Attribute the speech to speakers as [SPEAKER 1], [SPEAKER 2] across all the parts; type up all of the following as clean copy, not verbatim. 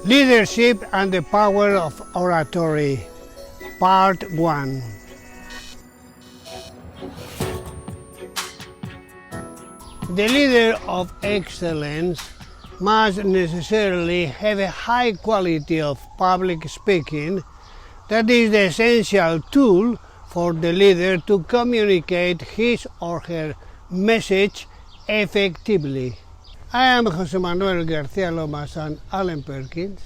[SPEAKER 1] Leadership and the Power of Oratory, Part 1. The leader of excellence must necessarily have a high quality of public speaking. That is the essential tool for the leader to communicate his or her message effectively. I am José Manuel García-Lomas Allen-Perkins,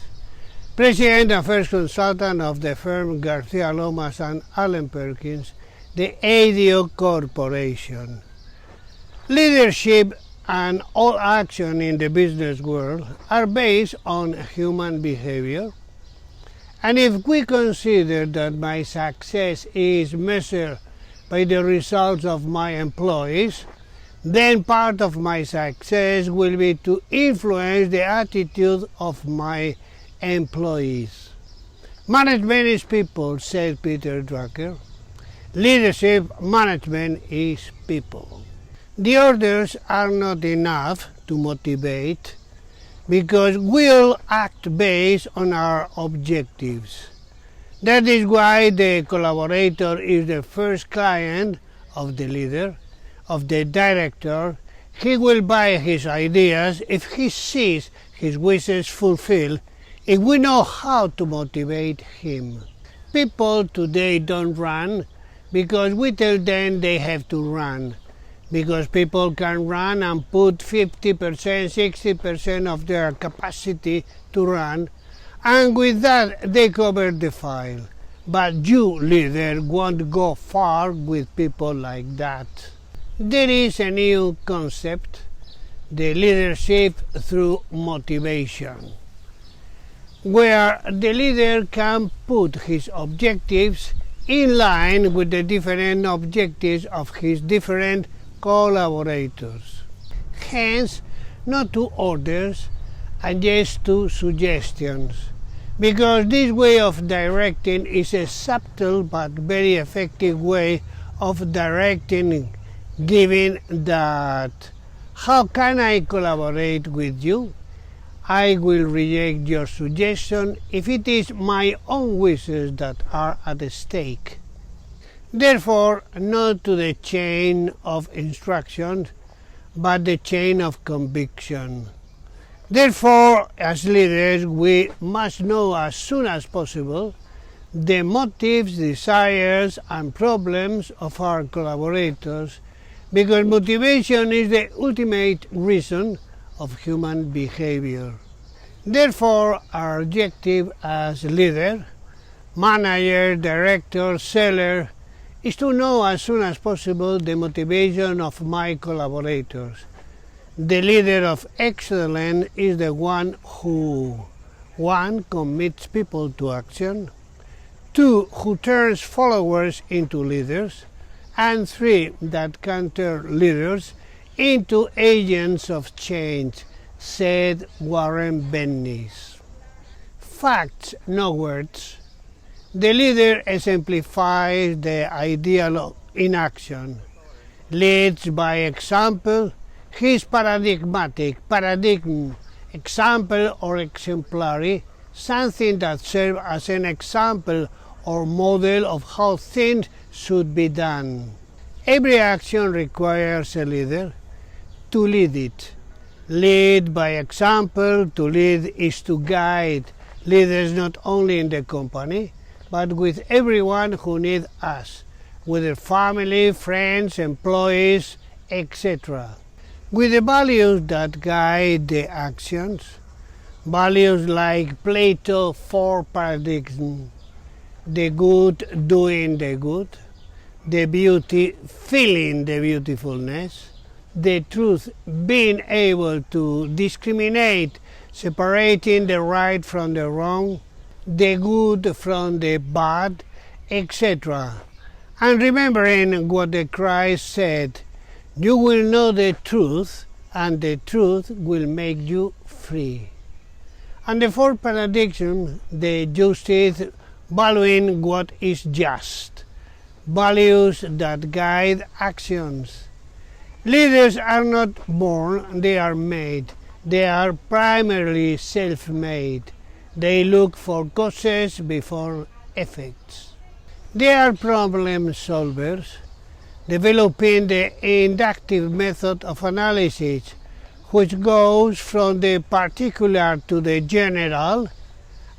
[SPEAKER 1] President and first consultant of the firm García-Lomas Allen-Perkins, the ADO Corporation. Leadership and all action in the business world are based on human behavior. And if we consider that my success is measured by the results of my employees, then part of my success will be to influence the attitude of my employees. Management is people, said Peter Drucker. Leadership management is people. The orders are not enough to motivate because we'll act based on our objectives. That is why the collaborator is the first client of the leader, of the director. He will buy his ideas if he sees his wishes fulfilled, if we know how to motivate him. People today don't run because we tell them they have to run, because people can run and put 50%, 60% of their capacity to run, and with that they cover the file. But you, leader, won't go far with people like that. There is a new concept, the leadership through motivation, where the leader can put his objectives in line with the different objectives of his different collaborators. Hence, not to orders and yes to suggestions, because this way of directing is a subtle but very effective way of directing, given that, how can I collaborate with you? I will reject your suggestion if it is my own wishes that are at stake. Therefore, not to the chain of instructions, but the chain of conviction. Therefore, as leaders, we must know as soon as possible the motives, desires, and problems of our collaborators, because motivation is the ultimate reason of human behavior. Therefore, our objective as leader, manager, director, seller, is to know as soon as possible the motivation of my collaborators. The leader of excellence is the one who 1. Commits people to action, 2. Who turns followers into leaders, and 3. That can turn leaders into agents of change, said Warren Bennis. Facts, no words. The leader exemplifies the ideal in action, leads by example. He is paradigmatic, paradigm, example or exemplary, something that serves as an example or model of how things should be done. Every action requires a leader to lead it. Lead by example. To lead is to guide leaders not only in the company, but with everyone who needs us, with their family, friends, employees, etc. With the values that guide the actions, values like Plato's 4 paradigms, the good doing the good, the beauty feeling the beautifulness, the truth being able to discriminate, separating the right from the wrong, the good from the bad, etc. And remembering what the Christ said, you will know the truth, and the truth will make you free. And the 4th paradigm, the justice, valuing what is just, values that guide actions. Leaders are not born, they are made. They are primarily self-made. They look for causes before effects. They are problem solvers, developing the inductive method of analysis, which goes from the particular to the general,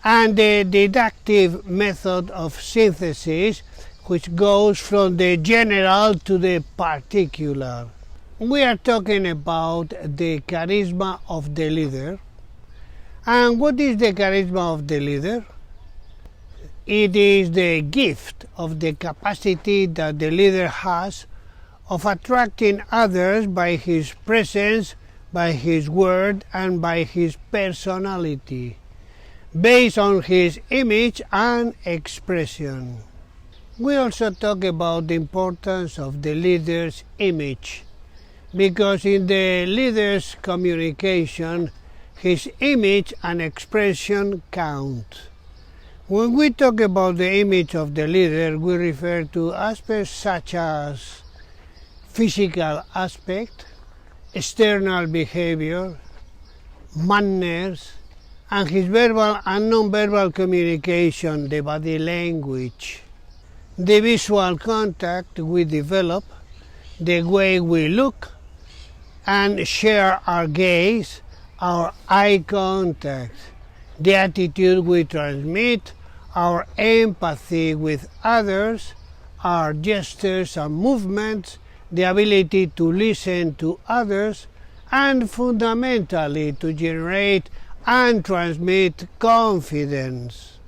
[SPEAKER 1] and the deductive method of synthesis, which goes from the general to the particular. We are talking about the charisma of the leader. And what is the charisma of the leader? It is the gift of the capacity that the leader has of attracting others by his presence, by his word, and by his personality, based on his image and expression. We also talk about the importance of the leader's image, because in the leader's communication, his image and expression count. When we talk about the image of the leader, we refer to aspects such as physical aspect, external behavior, manners, and his verbal and non-verbal communication, the body language, the visual contact we develop, the way we look and share our gaze, our eye contact, the attitude we transmit, our empathy with others, our gestures and movements, the ability to listen to others, and fundamentally to generate and transmit confidence.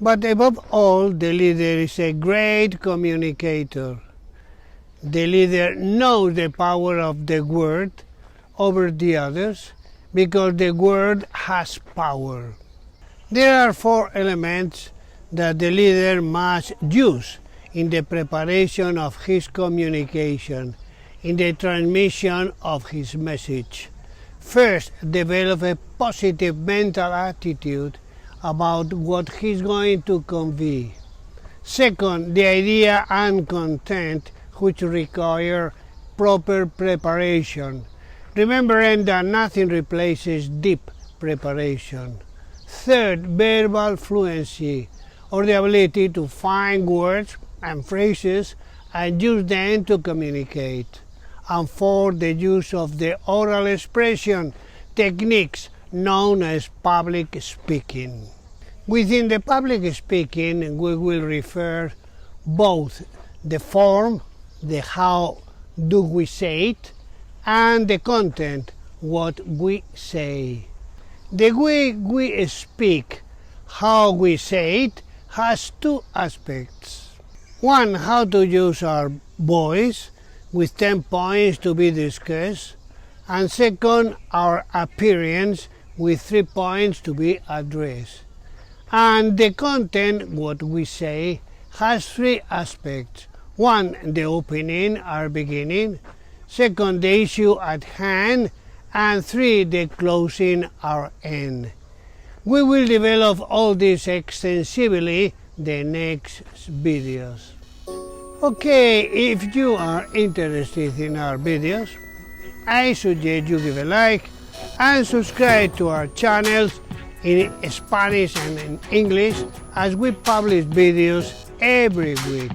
[SPEAKER 1] But above all, the leader is a great communicator. The leader knows the power of the word over the others, because the word has power. There are 4 elements that the leader must use in the preparation of his communication, in the transmission of his message. First, develop a positive mental attitude about what he's going to convey. Second, the idea and content which require proper preparation, remembering that nothing replaces deep preparation. Third, verbal fluency, or the ability to find words and phrases and use them to communicate. And fourth, the use of the oral expression techniques known as public speaking. Within the public speaking, we will refer both the form, the how do we say it, and the content, what we say. The way we speak, how we say it, has 2 aspects. One, how to use our voice, with 10 points to be discussed, and second, our appearance, with 3 points to be addressed. And the content, what we say, has 3 aspects. One, the opening, our beginning. Second, the issue at hand. And 3, the closing, our end. We will develop all this extensively the next videos. Okay, if you are interested in our videos, I suggest you give a like and subscribe to our channels in Spanish and in English, as we publish videos every week.